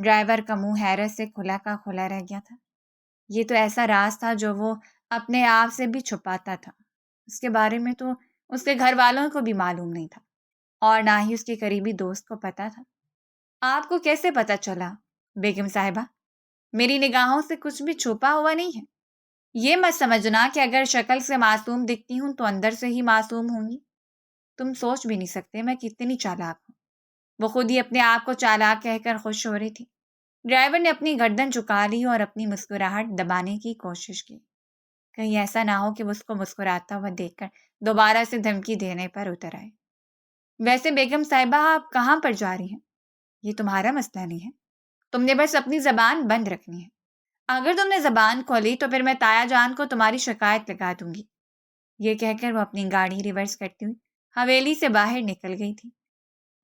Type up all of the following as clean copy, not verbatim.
Driver کا منہ حیرت سے کھلا کا کھلا رہ گیا تھا۔ یہ تو ایسا راز تھا جو وہ اپنے آپ سے بھی چھپاتا تھا۔ اس کے بارے میں تو اس کے گھر والوں کو بھی معلوم نہیں تھا اور نہ ہی اس کے قریبی دوست کو پتا تھا۔ آپ کو کیسے پتا چلا بیگم صاحبہ؟ میری نگاہوں سے کچھ بھی چھپا ہوا نہیں ہے۔ یہ مت سمجھنا کہ اگر شکل سے معصوم دکھتی ہوں تو اندر سے ہی معصوم ہوں گی۔ تم سوچ بھی نہیں سکتے میں کتنی چالاک ہوں۔ وہ خود ہی اپنے آپ کو چالاک کہہ کر خوش ہو رہی تھی۔ ڈرائیور نے اپنی گردن جھکا لی اور اپنی مسکراہٹ دبانے کی کوشش کی، کہیں ایسا نہ ہو کہ وہ اس کو مسکراتا ہوا دیکھ کر دوبارہ سے دھمکی دینے پر اتر آئے۔ ویسے بیگم صاحبہ آپ کہاں پر جا رہی ہیں؟ یہ تمہارا مسئلہ نہیں ہے، تم نے بس اپنی زبان بند رکھنی ہے۔ اگر تم نے زبان کھولی تو پھر میں تایا جان کو تمہاری شکایت لگا دوں گی۔ یہ کہہ کر وہ اپنی گاڑی ریورس کرتی ہوئی حویلی سے باہر نکل گئی تھی۔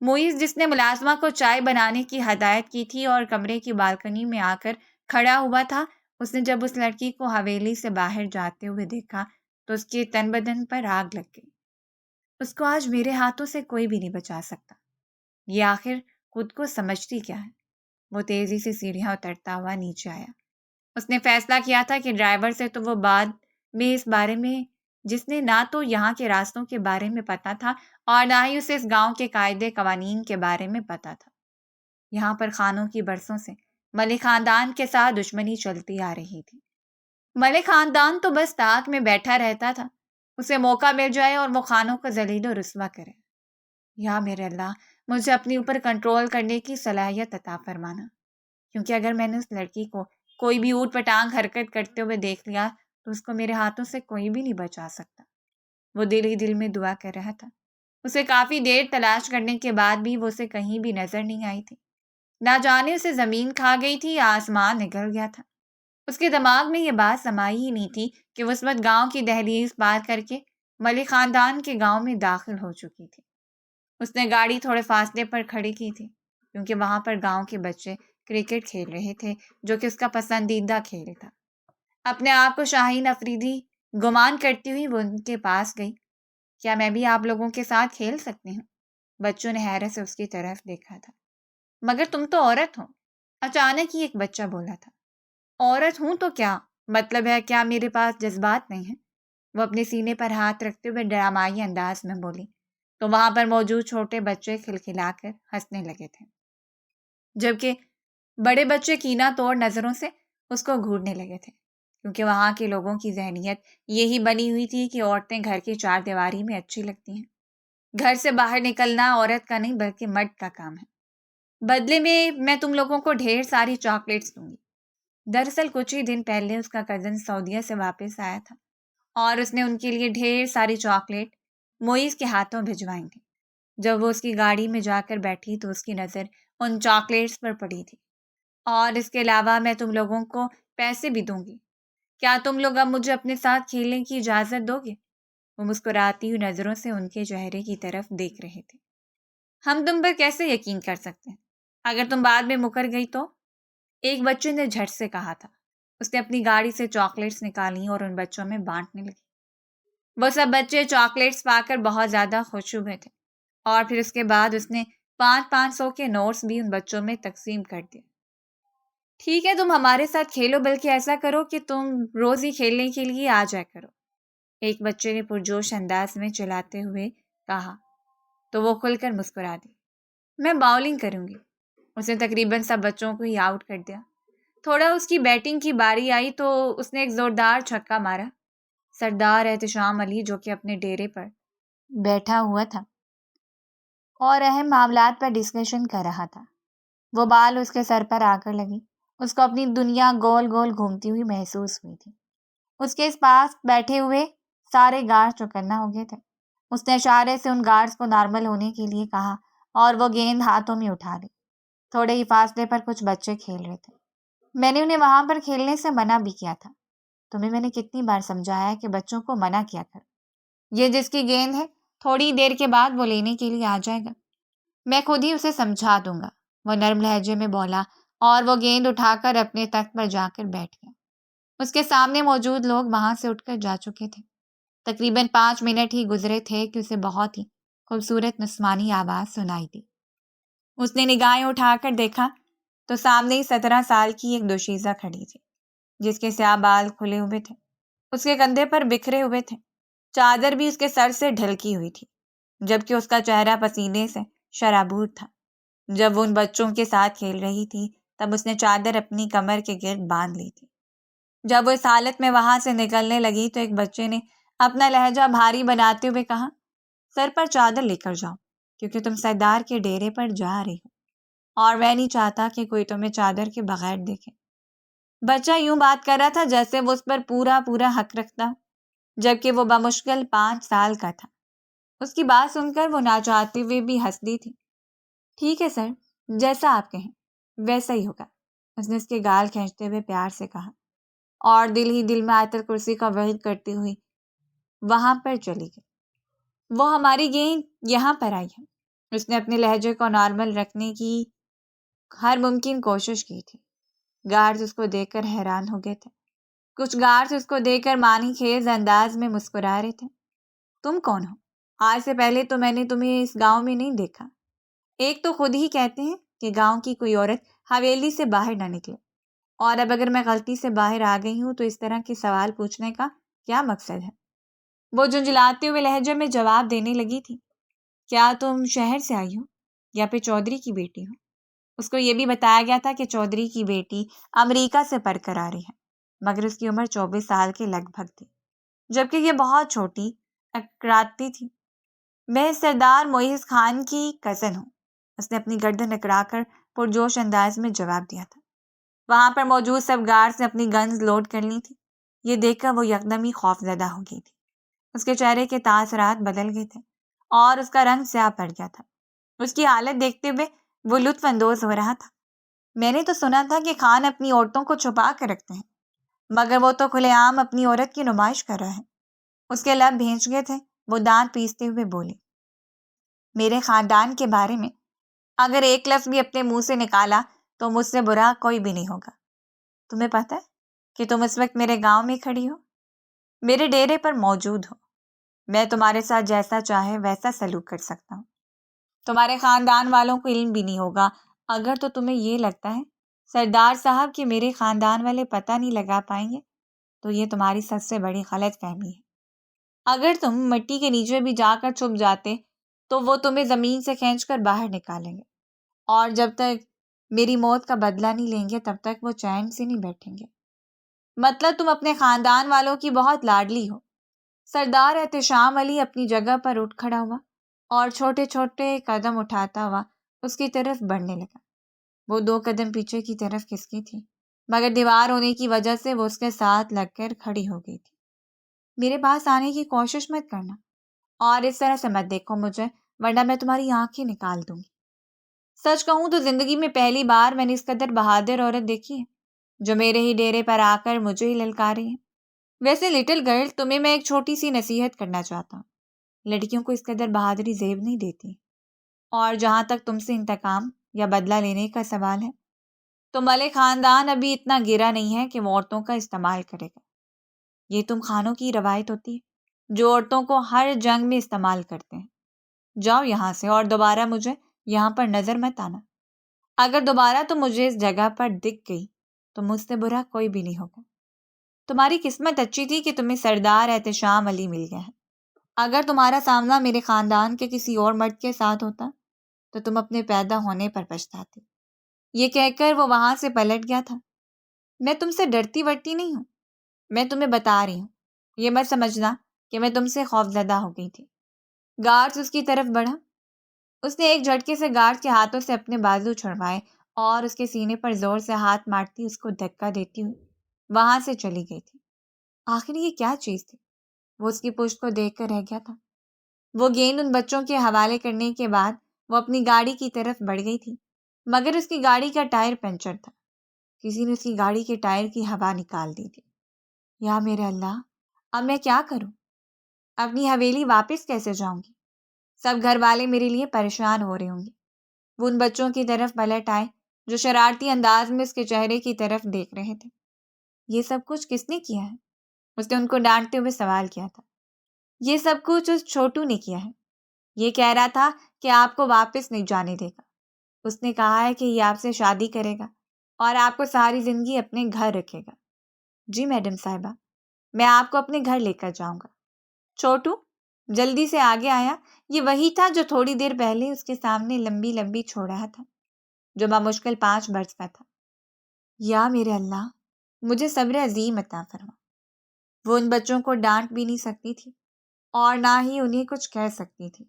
معیز جس نے ملازمہ کو چائے بنانے کی ہدایت کی تھی اور کمرے کی بالکنی میں آ کر کھڑا ہوا تھا، اس نے جب اس لڑکی کو حویلی سے باہر جاتے ہوئے دیکھا تو اس کے تن بدن پر آگ لگ گئی۔ اس کو آج میرے ہاتھوں سے کوئی بھی نہیں بچا سکتا۔ یہ آخر خود کو سمجھتی کیا ہے؟ وہ تیزی سے سیڑھیاں اترتا ہوا نیچے آیا۔ اس نے فیصلہ کیا تھا کہ ڈرائیور سے تو وہ بعد میں اس بارے میں، جس نے نہ تو یہاں کے راستوں کے بارے میں پتا تھا اور نہ ہی اسے اس گاؤں کے قاعدے قوانین کے بارے میں پتا تھا۔ یہاں پر خانوں کی برسوں سے ملک خاندان کے ساتھ دشمنی چلتی آ رہی تھی۔ ملک خاندان تو بس طاق میں بیٹھا رہتا تھا، اسے موقع مل جائے اور وہ خانوں کو ذلیل و رسوا کرے۔ یا میرے اللہ، مجھے اپنے اوپر کنٹرول کرنے کی صلاحیت عطا فرمانا، کیونکہ اگر میں نے اس لڑکی کو کوئی بھی اوٹ پٹانگ حرکت کرتے ہوئے دیکھ لیا تو اس کو میرے ہاتھوں سے کوئی بھی نہیں بچا سکتا۔ وہ دل ہی دل میں دعا کر رہا تھا۔ اسے کافی دیر تلاش کرنے کے بعد بھی وہ اسے کہیں بھی نظر نہیں آئی تھی۔ نہ جانے اسے زمین کھا گئی تھی یا آسمان نگل گیا تھا۔ اس کے دماغ میں یہ بات سمائی ہی نہیں تھی کہ وہ اس وقت گاؤں کی دہلیز پار کر کے ملک خاندان کے گاؤں میں داخل ہو چکی تھی۔ اس نے گاڑی تھوڑے فاصلے پر کھڑی کی تھی کیونکہ وہاں پر گاؤں کے بچے کرکٹ کھیل رہے تھے، جو کہ اس کا پسندیدہ کھیل تھا۔ اپنے آپ کو شاہین افریدی گمان کرتی ہوئی وہ ان کے پاس گئی۔ کیا میں بھی آپ لوگوں کے ساتھ کھیل سکتی ہوں؟ بچوں نے حیرت سے اس کی طرف دیکھا تھا۔ مگر تم تو عورت ہو، اچانک ہی ایک بچہ بولا تھا۔ عورت ہوں تو کیا مطلب ہے؟ کیا میرے پاس جذبات نہیں ہیں؟ وہ اپنے سینے پر ہاتھ رکھتے ہوئے ڈرامائی انداز میں بولی تو وہاں پر موجود چھوٹے بچے کھلکھلا کر ہنسنے لگے تھے، جبکہ بڑے بچے کینہ توڑ نظروں سے اس کو گھورنے لگے تھے، کیونکہ وہاں کے لوگوں کی ذہنیت یہی بنی ہوئی تھی کہ عورتیں گھر کی چار دیواری میں اچھی لگتی ہیں۔ گھر سے باہر نکلنا عورت کا نہیں بلکہ مرد کا کام ہے۔ بدلے میں تم لوگوں کو ڈھیر ساری چاکلیٹس دوں گی۔ دراصل کچھ ہی دن پہلے اس کا کزن سعودیہ سے واپس آیا تھا اور اس نے ان کے لیے ڈھیر ساری چاکلیٹ معیز کے ہاتھوں بھجوائی تھی۔ جب وہ اس کی گاڑی میں جا کر بیٹھی تو اس کی نظر ان چاکلیٹس پر پڑی تھی۔ اور اس کے علاوہ میں تم لوگوں کو پیسے بھی دوں گی۔ کیا تم لوگ اب مجھے اپنے ساتھ کھیلنے کی اجازت دو گے؟ وہ مسکراتی ہوئی نظروں سے ان کے چہرے کی طرف دیکھ رہے تھے۔ ہم تم پر کیسے یقین کر سکتے ہیں؟ اگر تم بعد میں مکر گئی تو؟ ایک بچے نے جھٹ سے کہا تھا۔ اس نے اپنی گاڑی سے چاکلیٹس نکالی اور ان بچوں میں بانٹنے لگی۔ وہ سب بچے چاکلیٹس پا کر بہت زیادہ خوش ہوئے تھے اور پھر اس کے بعد اس نے 500 کے نوٹس بھی ان بچوں میں تقسیم کر دیے۔ ٹھیک ہے، تم ہمارے ساتھ کھیلو، بلکہ ایسا کرو کہ تم روز ہی کھیلنے کے لیے آ جایا کرو، ایک بچے نے پرجوش انداز میں چلاتے ہوئے کہا تو وہ کھل کر مسکرا دی۔ میں باؤلنگ کروں گی۔ اس نے تقریباً سب بچوں کو ہی آؤٹ کر دیا۔ تھوڑا اس کی بیٹنگ کی باری آئی تو اس نے ایک زوردار چھکا مارا۔ سردار احتشام علی، جو کہ اپنے ڈیرے پر بیٹھا ہوا تھا اور اہم معاملات پر ڈسکشن کر رہا تھا، وہ بال اس کے سر پر آ کر لگی۔ اس کو اپنی دنیا گول گول گھومتی ہوئی محسوس ہوئی تھی۔ اس کے پاس بیٹھے ہوئے سارے گارڈز چوکنا ہو گئے تھے۔ اس نے اشارے سے ان گارڈز کو نارمل ہونے کے لیے کہا اور وہ گیند ہاتھوں میں اٹھا لی۔ تھوڑے ہی فاصلے پر کچھ بچے کھیل رہے تھے۔ میں نے انہیں وہاں پر کھیلنے سے منع بھی کیا تھا۔ تمہیں میں نے کتنی بار سمجھایا ہے کہ بچوں کو منع کیا کر۔ یہ جس کی گیند ہے، تھوڑی دیر کے بعد وہ لینے کے لیے آ جائے گا۔ میں خود ہی اسے سمجھا دوں گا، وہ نرم لہجے میں بولا اور وہ گیند اٹھا کر اپنے تخت پر جا کر بیٹھ گیا۔ اس کے سامنے موجود لوگ وہاں سے اٹھ کر جا چکے تھے۔ تقریباً 5 منٹ ہی گزرے تھے کہ اسے بہت ہی خوبصورت نسوانی آواز سنائی دی۔ اس نے نگاہیں اٹھا کر دیکھا تو سامنے ہی 17 سال کی ایک دوشیزہ کھڑی تھی، جس کے سیاہ بال کھلے ہوئے تھے، اس کے کندھے پر بکھرے ہوئے تھے، چادر بھی اس کے سر سے ڈھلکی ہوئی تھی، جبکہ اس کا چہرہ پسینے سے شرابور تھا۔ جب وہ ان بچوں کے ساتھ کھیل رہی تھی تب اس نے چادر اپنی کمر کے گرد باندھ لی تھی۔ جب وہ اس حالت میں وہاں سے نکلنے لگی تو ایک بچے نے اپنا لہجہ بھاری بناتے ہوئے کہا، سر پر چادر لے کر جاؤ، کیونکہ تم سردار کے ڈیرے پر جا رہی ہو اور میں نہیں چاہتا کہ کوئی تمہیں چادر کے بغیر دیکھے۔ بچہ یوں بات کر رہا تھا جیسے وہ اس پر پورا حق رکھتا، جبکہ وہ بمشکل 5 سال کا تھا۔ اس کی بات سن کر وہ نہ چاہتے ہوئے بھی ہنس دی تھی۔ ٹھیک ہے سر، جیسا آپ کہیں ویسا ہی ہوگا، اس نے اس کے گال کھینچتے ہوئے پیار سے کہا، اور دل ہی دل میں آیت الکرسی کا ورد کرتی ہوئی وہاں پر چلی گئی۔ وہ ہماری گینگ یہاں پر آئی ہے۔ اس نے اپنے لہجے کو نارمل رکھنے کی ہر ممکن کوشش کی تھی۔ گارڈز اس کو دیکھ کر حیران ہو گئے تھے۔ کچھ گارڈز اس کو دیکھ کر معنی خیز انداز میں مسکرا رہے تھے۔ تم کون ہو؟ آج سے پہلے تو میں نے تمہیں اس گاؤں میں نہیں دیکھا۔ ایک تو خود ہی کہتے ہیں کہ گاؤں کی کوئی عورت حویلی سے باہر نہ نکلے، اور اب اگر میں غلطی سے باہر آ گئی ہوں تو اس طرح کے سوال پوچھنے کا کیا مقصد ہے؟ وہ جھنجھلاتے ہوئے لہجے میں جواب دینے لگی تھی، کیا تم شہر سے آئی ہو یا پھر چودھری کی بیٹی ہو؟ اس کو یہ بھی بتایا گیا تھا کہ چودھری کی بیٹی امریکہ سے پڑھ کر آ رہی ہے، مگر اس کی عمر 24 سال کے لگ بھگ تھی، جبکہ یہ بہت چھوٹی اکراتی تھی۔ میں سردار معیز خان کی کزن ہوں، اس نے اپنی گردن اکڑا کر پرجوش انداز میں جواب دیا تھا۔ وہاں پر موجود سب گارڈز نے اپنی گنز لوڈ کر لی تھی۔ یہ دیکھ کر وہ یکدم ہی خوف زدہ ہو گئی تھی۔ اس کے چہرے کے تاثرات بدل گئے تھے اور اس کا رنگ سیاہ پڑ گیا تھا۔ اس کی حالت دیکھتے ہوئے وہ لطف اندوز ہو رہا تھا۔ میں نے تو سنا تھا کہ خان اپنی عورتوں کو چھپا کر رکھتے ہیں، مگر وہ تو کھلے عام اپنی عورت کی نمائش کر رہا ہے۔ اس کے لب بھینچ گئے تھے۔ وہ دانت پیستے ہوئے بولی، میرے خاندان کے بارے میں اگر ایک لفظ بھی اپنے منہ سے نکالا تو مجھ سے برا کوئی بھی نہیں ہوگا۔ تمہیں پتہ ہے کہ تم اس وقت میرے گاؤں میں کھڑی ہو، میرے ڈیرے پر موجود ہو۔ میں تمہارے ساتھ جیسا چاہے ویسا سلوک کر سکتا ہوں۔ تمہارے خاندان والوں کو علم بھی نہیں ہوگا۔ اگر تو تمہیں یہ لگتا ہے سردار صاحب کہ میرے خاندان والے پتہ نہیں لگا پائیں گے تو یہ تمہاری سب سے بڑی غلط فہمی ہے۔ اگر تم مٹی کے نیچے بھی جا کر چھپ جاتے تو وہ تمہیں زمین سے کھینچ کر باہر نکالیں گے، اور جب تک میری موت کا بدلہ نہیں لیں گے تب تک وہ چین سے نہیں بیٹھیں گے۔ مطلب تم اپنے خاندان والوں کی بہت لاڈلی ہو۔ سردار احتشام علی اپنی جگہ پر اٹھ کھڑا ہوا اور چھوٹے چھوٹے قدم اٹھاتا ہوا اس کی طرف بڑھنے لگا۔ وہ 2 قدم پیچھے کی طرف کھسکی تھی، مگر دیوار ہونے کی وجہ سے وہ اس کے ساتھ لگ کر کھڑی ہو گئی تھی۔ میرے پاس آنے کی کوشش مت کرنا، اور اس طرح سے مت دیکھو مجھے، ورنہ میں تمہاری آنکھیں نکال دوں گی۔ سچ کہوں تو زندگی میں پہلی بار میں نے اس قدر بہادر عورت دیکھی ہے جو میرے ہی ڈیرے پر آ کر مجھے ہی للکاری ہے۔ ویسے لٹل گرل، تمہیں میں ایک چھوٹی سی نصیحت کرنا چاہتا ہوں۔ لڑکیوں کو اس قدر بہادری زیب نہیں دیتی، اور جہاں تک تم سے انتقام یا بدلہ لینے کا سوال ہے تو ملک خاندان ابھی اتنا گرا نہیں ہے کہ وہ عورتوں کا استعمال کرے گا۔ یہ تم خانوں کی روایت ہوتی ہے جو عورتوں کو ہر جنگ میں استعمال کرتے ہیں۔ جاؤ یہاں سے اور دوبارہ مجھے یہاں پر نظر مت آنا۔ اگر دوبارہ تم مجھے اس جگہ پر دکھ گئی تو مجھ سے برا کوئی بھی نہیں ہوگا۔ تمہاری قسمت اچھی تھی کہ تمہیں سردار احتشام علی مل گیا ہے۔ اگر تمہارا سامنا میرے خاندان کے کسی اور مرد کے ساتھ ہوتا تو تم اپنے پیدا ہونے پر پچھتاتی۔ یہ کہہ کر وہ وہاں سے پلٹ گیا تھا۔ میں تم سے ڈرتی ورتی نہیں ہوں، میں تمہیں بتا رہی ہوں۔ یہ مت سمجھنا کہ میں تم سے خوف زدہ ہو گئی تھی۔ گارڈز اس کی طرف بڑھا۔ اس نے ایک جھٹکے سے گارڈز کے ہاتھوں سے اپنے بازو چھڑوائے اور اس کے سینے پر زور سے ہاتھ مارتی اس کو دھکا دیتی ہوئی وہاں سے چلی گئی تھی۔ آخر یہ کیا چیز تھی؟ وہ اس کی پشت کو دیکھ کر رہ گیا تھا۔ وہ گیند ان بچوں کے حوالے کرنے کے بعد وہ اپنی گاڑی کی طرف بڑھ گئی تھی، مگر اس کی گاڑی کا ٹائر پنچر تھا۔ کسی نے اس کی گاڑی کے ٹائر کی ہوا نکال دی تھی۔ یا میرے اللہ، اب میں کیا کروں؟ اپنی حویلی واپس کیسے جاؤں گی؟ سب گھر والے میرے لیے پریشان ہو رہے ہوں گے۔ وہ ان بچوں کی طرف پلٹ آئے جو شرارتی انداز میں اس کے چہرے کی طرف دیکھ رہے تھے۔ یہ سب کچھ کس نے کیا ہے؟ اس نے ان کو ڈانٹتے ہوئے سوال کیا تھا۔ یہ سب کچھ اس چھوٹو نے کیا ہے۔ یہ کہہ رہا تھا کہ آپ کو واپس نہیں جانے دے گا۔ اس نے کہا ہے کہ یہ آپ سے شادی کرے گا اور آپ کو ساری زندگی اپنے گھر رکھے گا۔ جی میڈم صاحبہ، میں آپ کو اپنے گھر لے کر جاؤں گا۔ چھوٹو جلدی سے آگے آیا۔ یہ وہی تھا جو تھوڑی دیر پہلے اس کے سامنے لمبی لمبی چھوڑ رہا تھا، جو بمشکل 5 برس کا تھا۔ یا میرے اللہ، مجھے صبر عظیم عطا فرما۔ وہ ان بچوں کو ڈانٹ بھی نہیں سکتی تھی اور نہ ہی انہیں کچھ کہہ سکتی تھی۔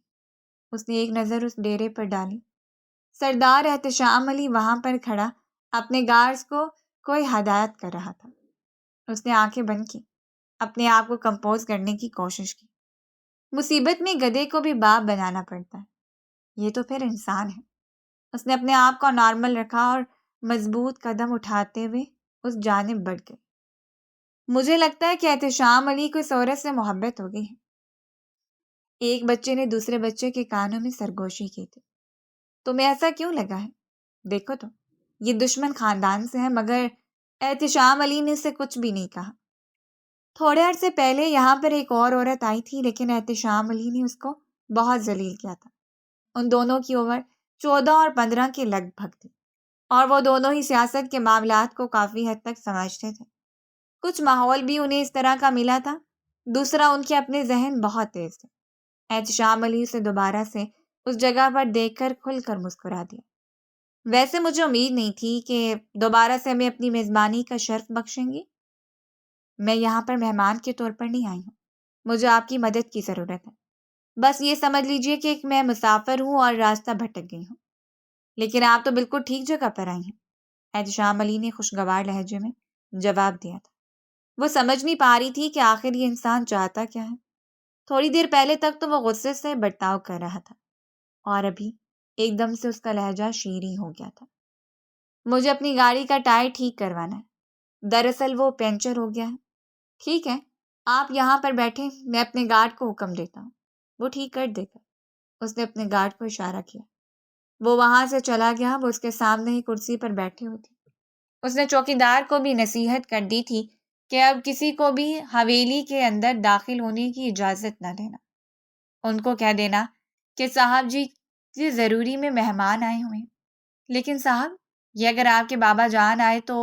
اس نے ایک نظر اس ڈیرے پر ڈالی۔ سردار احتشام علی وہاں پر کھڑا اپنے گارڈز کو کوئی ہدایت کر رہا تھا۔ اس نے آنکھیں بند کی، اپنے آپ کو کمپوز کرنے کی کوشش کی۔ مصیبت میں گدھے کو بھی باپ بنانا پڑتا ہے، یہ تو پھر انسان ہے۔ اس نے اپنے آپ کو نارمل رکھا اور مضبوط قدم اٹھاتے ہوئے اس جانب بڑھ گئے۔ مجھے لگتا ہے کہ احتشام علی کو اس عورت سے محبت ہو گئی ہے۔ ایک بچے نے دوسرے بچے کے کانوں میں سرگوشی کی تھی۔ تمہیں ایسا کیوں لگا ہے؟ دیکھو تو، یہ دشمن خاندان سے ہے، مگر احتشام علی نے اسے کچھ بھی نہیں کہا۔ تھوڑے عرصے پہلے یہاں پر ایک اور عورت آئی تھی، لیکن احتشام علی نے اس کو بہت ذلیل کیا تھا۔ ان دونوں کی عمر 14 اور 15 کے لگ بھگ تھی، اور وہ دونوں ہی سیاست کے معاملات کو کافی حد تک سمجھتے تھے۔ کچھ ماحول بھی انہیں اس طرح کا ملا تھا، دوسرا ان کے اپنے ذہن بہت تیز تھے۔ احتشام علی اسے دوبارہ سے اس جگہ پر دیکھ کر کھل کر مسکرا دیا۔ ویسے مجھے امید نہیں تھی کہ دوبارہ سے ہمیں اپنی میزبانی کا شرف بخشیں گی۔ میں یہاں پر مہمان کے طور پر نہیں آئی ہوں، مجھے آپ کی مدد کی ضرورت ہے۔ بس یہ سمجھ لیجئے کہ میں مسافر ہوں اور راستہ بھٹک گئی ہوں۔ لیکن آپ تو بالکل ٹھیک جگہ پر آئی ہیں، احتشام علی نے خوشگوار لہجے میں جواب دیا تھا۔ وہ سمجھ نہیں پا رہی تھی کہ آخر یہ انسان چاہتا کیا ہے۔ تھوڑی دیر پہلے تک تو وہ غصے سے برتاؤ کر رہا تھا، اور ابھی ایک دم سے اس کا لہجہ شیریں ہو گیا تھا۔ مجھے اپنی گاڑی کا ٹائر ٹھیک کروانا ہے، دراصل وہ پنچر ہو گیا ہے۔ ٹھیک ہے، آپ یہاں پر بیٹھیں، میں اپنے گارڈ کو حکم دیتا ہوں، وہ ٹھیک کر دے گا۔ اس نے اپنے گارڈ کو اشارہ کیا۔ وہ وہاں سے چلا گیا۔ وہ اس کے سامنے ہی کرسی پر بیٹھی ہوئی تھی۔ اس نے چوکیدار کو بھی نصیحت کر دی تھی کہ اب کسی کو بھی حویلی کے اندر داخل ہونے کی اجازت نہ دینا۔ ان کو کہہ دینا کہ صاحب جی ضروری میں مہمان آئے ہوئے ہیں، لیکن صاحب یہ اگر آپ کے بابا جان آئے تو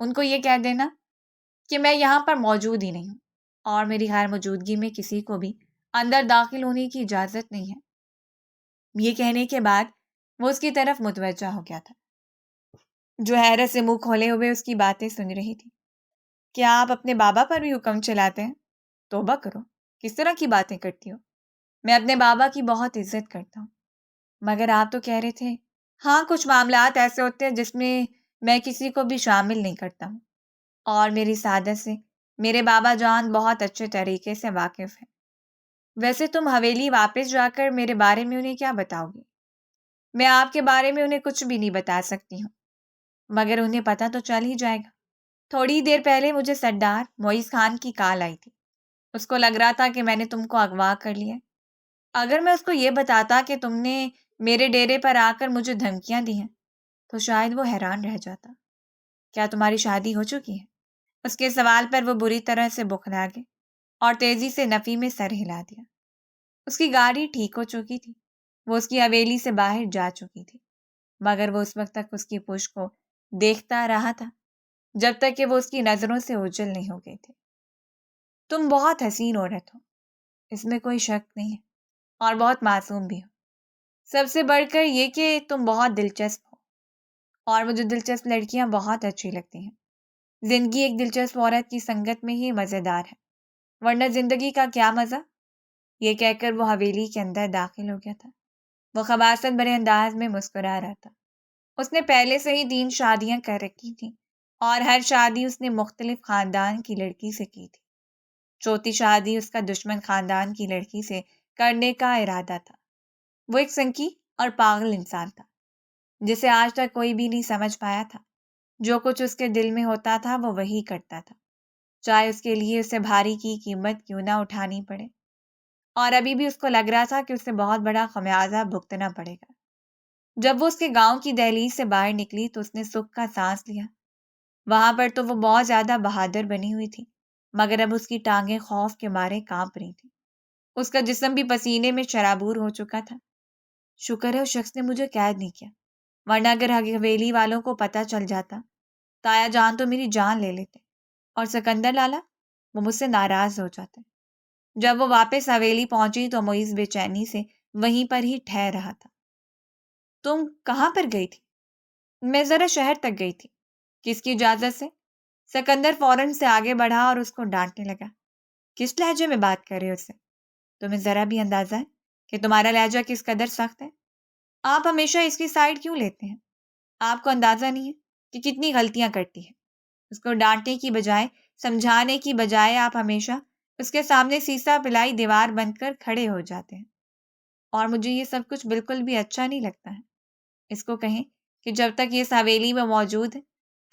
ان کو یہ کہہ دینا کہ میں یہاں پر موجود ہی نہیں ہوں، اور میری غیر موجودگی میں کسی کو بھی اندر داخل ہونے کی اجازت نہیں ہے۔ یہ کہنے کے بعد وہ اس کی طرف متوجہ ہو گیا تھا، جو حیرت سے منہ کھولے ہوئے اس کی باتیں سن رہی تھی۔ کیا آپ اپنے بابا پر بھی حکم چلاتے ہیں؟ توبہ کرو، کس طرح کی باتیں کرتی ہو؟ میں اپنے بابا کی بہت عزت کرتا ہوں، مگر آپ تو کہہ رہے تھے ہاں کچھ معاملات ایسے ہوتے ہیں جس میں کسی کو بھی شامل نہیں کرتا ہوں، اور میری سعادت سے میرے بابا جان بہت اچھے طریقے سے واقف ہیں۔ ویسے تم حویلی واپس جا کر میرے بارے میں انہیں کیا بتاؤ گی؟ میں آپ کے بارے میں انہیں کچھ بھی نہیں بتا سکتی ہوں، مگر انہیں پتہ تو چل ہی جائے گا۔ تھوڑی دیر پہلے مجھے سردار معیز خان کی کال آئی تھی، اس کو لگ رہا تھا کہ میں نے تم کو اغوا کر لیا۔ اگر میں اس کو یہ بتاتا کہ تم نے میرے ڈیرے پر آ کر مجھے دھمکیاں دی ہیں تو شاید وہ حیران رہ جاتا۔ کیا تمہاری شادی ہو چکی ہے؟ اس کے سوال پر وہ بری طرح سے بوکھلا گئے اور تیزی سے نفی میں سر ہلا دیا۔ اس کی گاڑی ٹھیک ہو چکی تھی، وہ اس کی حویلی سے باہر جا چکی تھی، مگر وہ اس وقت تک اس کی پشت کو دیکھتا رہا تھا جب تک کہ وہ اس کی نظروں سے اوجھل نہیں ہو گئے تھے۔ تم بہت حسین عورت ہو، اس میں کوئی شک نہیں ہے، اور بہت معصوم بھی ہو۔ سب سے بڑھ کر یہ کہ تم بہت دلچسپ ہو، اور مجھے دلچسپ لڑکیاں بہت اچھی لگتی ہیں۔ زندگی ایک دلچسپ عورت کی سنگت میں ہی مزیدار ہے، ورنہ زندگی کا کیا مزہ؟ یہ کہہ کر وہ حویلی کے اندر داخل ہو گیا تھا۔ وہ خباثت بھرے انداز میں مسکرا رہا تھا۔ اس نے پہلے سے ہی 3 شادیاں کر رکھی تھیں، اور ہر شادی اس نے مختلف خاندان کی لڑکی سے کی تھی۔ چوتھی شادی اس کا دشمن خاندان کی لڑکی سے کرنے کا ارادہ تھا۔ وہ ایک سنکی اور پاگل انسان تھا، جسے آج تک کوئی بھی نہیں سمجھ پایا تھا۔ جو کچھ اس کے دل میں ہوتا تھا وہ وہی کرتا تھا، چاہے اس کے لیے اسے بھاری کی قیمت کیوں نہ اٹھانی پڑے۔ اور ابھی بھی اس کو لگ رہا تھا کہ اسے بہت بڑا خمیازہ بھگتنا پڑے گا۔ جب وہ اس کے گاؤں کی دہلیز سے باہر نکلی تو اس نے سکھ کا سانس لیا۔ وہاں پر تو وہ بہت زیادہ بہادر بنی ہوئی تھی، مگر اب اس کی ٹانگیں خوف کے مارے کانپ رہی تھیں۔ اس کا جسم بھی پسینے میں شرابور ہو چکا تھا۔ شکر ہے اس شخص نے مجھے قید نہیں کیا، ورنہ اگر حویلی والوں کو پتہ چل جاتا تایا جان تو میری جان لے لیتے، اور سکندر لالا وہ مجھ سے ناراض ہو جاتے۔ جب وہ واپس حویلی پہنچی تو معیز بے چینی سے وہیں پر ہی ٹھہر رہا تھا۔ تم کہاں پر گئی تھی؟ میں ذرا شہر تک گئی تھی۔ کس کی اجازت سے؟ سکندر فوراً سے آگے بڑھا اور اس کو ڈانٹنے لگا۔ کس لہجے میں بات کر رہے ہو اس سے؟ تمہیں ذرا بھی اندازہ ہے کہ تمہارا لہجہ کس قدر سخت ہے؟ آپ ہمیشہ اس کی سائڈ کیوں لیتے ہیں؟ آپ کو اندازہ نہیں ہے کہ کتنی غلطیاں کرتی ہے۔ اس کو ڈانٹنے کی بجائے، سمجھانے کی بجائے آپ ہمیشہ اس کے سامنے سیسا پلائی دیوار بن کر کھڑے ہو جاتے ہیں، اور مجھے یہ سب کچھ بالکل بھی اچھا نہیں لگتا ہے۔ اس کو کہیں کہ جب تک یہ اس حویلی میں موجود ہے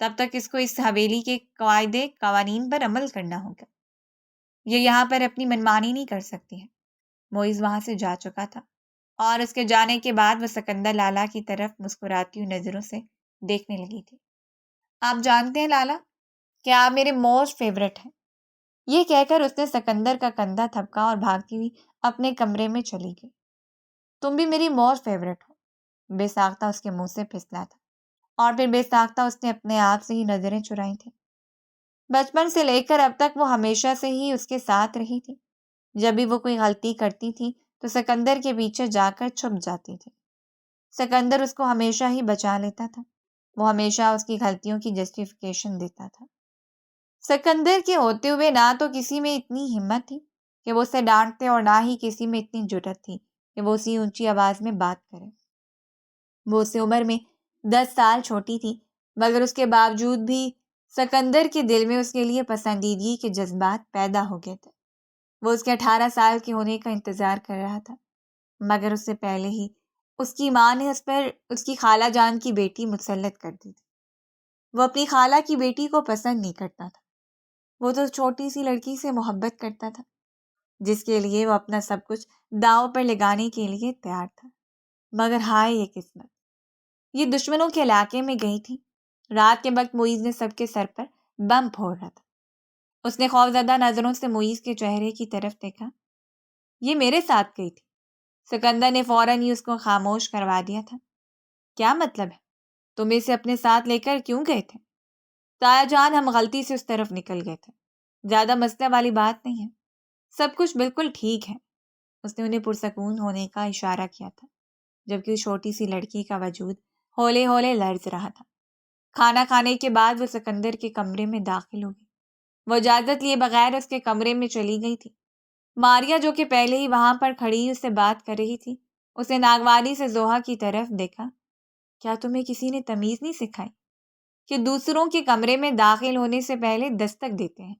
تب تک اس کو اس حویلی کے قواعد قوانین پر عمل کرنا ہوگا۔ یہ یہاں پر اپنی منمانی نہیں کر سکتی ہے۔ معیز وہاں سے جا چکا تھا اور اس کے جانے کے بعد وہ سکندر لالا کی طرف مسکراتی ہوئی نظروں سے دیکھنے لگی تھی۔ آپ جانتے ہیں لالا کہ آپ میرے موسٹ فیوریٹ ہیں۔ یہ کہہ کر اس نے سکندر کا کندھا تھپکا اور بھاگتی ہوئی اپنے کمرے میں چلی گئی۔ تم بھی میری موسٹ فیوریٹ ہو، بے ساختہ اس کے منہ سے پھسلا تھا، اور پھر بے ساختہ اس نے اپنے آپ سے ہی نظریں چرائی تھیں۔ بچپن سے لے کر اب تک وہ ہمیشہ سے ہی اس کے ساتھ رہی تھی۔ جب بھی وہ کوئی غلطی کرتی تھی تو سکندر کے پیچھے جا کر چھپ جاتی تھی۔ سکندر اس کو ہمیشہ ہی بچا لیتا تھا۔ وہ ہمیشہ اس کی غلطیوں کی جسٹیفیکیشن دیتا تھا۔ سکندر کے ہوتے ہوئے نہ تو کسی میں اتنی ہمت تھی کہ وہ اسے ڈانٹتے، اور نہ ہی کسی میں اتنی جرأت تھی کہ وہ اسی اونچی آواز میں بات کرے۔ وہ اسے عمر میں 10 سال چھوٹی تھی، مگر اس کے باوجود بھی سکندر کے دل میں اس کے لیے پسندیدگی کے جذبات پیدا ہو گئے تھے۔ وہ اس کے 18 سال کے ہونے کا انتظار کر رہا تھا، مگر اس سے پہلے ہی اس کی ماں نے اس پر اس کی خالہ جان کی بیٹی مسلط کر دی تھی۔ وہ اپنی خالہ کی بیٹی کو پسند نہیں کرتا تھا۔ وہ تو چھوٹی سی لڑکی سے محبت کرتا تھا جس کے لیے وہ اپنا سب کچھ داؤ پر لگانے کے لیے تیار تھا۔ مگر ہائے یہ قسمت، یہ دشمنوں کے علاقے میں گئی تھی۔ رات کے وقت معیز نے سب کے سر پر بم پھوڑ رہا تھا۔ اس نے خوفزدہ نظروں سے معیز کے چہرے کی طرف دیکھا۔ یہ میرے ساتھ گئی تھی۔ سکندر نے فوراً ہی اس کو خاموش کروا دیا تھا۔ کیا مطلب ہے؟ تم اسے اپنے ساتھ لے کر کیوں گئے تھے؟ تایا جان، ہم غلطی سے اس طرف نکل گئے تھے، زیادہ مسئلہ والی بات نہیں ہے، سب کچھ بالکل ٹھیک ہے۔ اس نے انہیں پرسکون ہونے کا اشارہ کیا تھا، جبکہ اس چھوٹی سی لڑکی کا وجود ہولے ہولے لرز رہا تھا۔ کھانا کھانے کے بعد وہ سکندر کے کمرے میں داخل ہو گئی۔ وہ اجازت لیے بغیر اس کے کمرے میں چلی گئی تھی۔ ماریا، جو کہ پہلے ہی وہاں پر کھڑی اس سے بات کر رہی تھی، اسے ناگواری سے زوہا کی طرف دیکھا۔ کیا تمہیں کسی نے تمیز نہیں سکھائی کہ دوسروں کے کمرے میں داخل ہونے سے پہلے دستک دیتے ہیں؟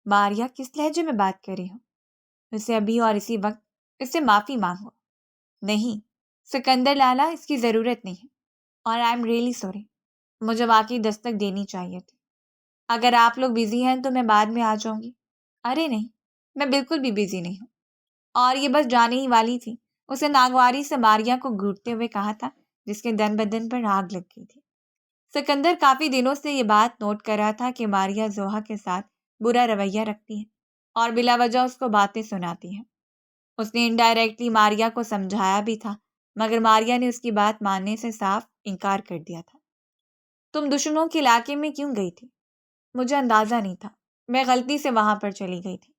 ماریا، کس لہجے میں بات کر رہی ہو؟ اسے ابھی اور اسی وقت اس سے معافی مانگو۔ نہیں سکندر لالا، اس کی ضرورت نہیں ہے، اور آئی ایم ریئلی سوری، مجھے واقعی دستک دینی چاہیے تھی۔ اگر آپ لوگ بزی ہیں تو میں بعد میں آ جاؤں گی۔ ارے نہیں، میں بالکل بھی بزی نہیں ہوں، اور یہ بس جانے ہی والی تھی، اسے ناگواری سے ماریا کو گھورتے ہوئے کہا تھا، جس کے دن بدن پر آگ لگ گئی تھی۔ سکندر کافی دنوں سے یہ بات نوٹ کر رہا تھا کہ ماریا زوہا کے ساتھ برا رویہ رکھتی ہے اور بلا وجہ اس کو باتیں سناتی ہے۔ اس نے انڈائریکٹلی ماریا کو سمجھایا بھی تھا، مگر ماریا نے اس کی بات ماننے سے صاف انکار کر دیا تھا۔ تم دشمنوں کے علاقے میں کیوں گئی تھی؟ مجھے اندازہ نہیں تھا، میں غلطی سے وہاں پر چلی گئی تھی۔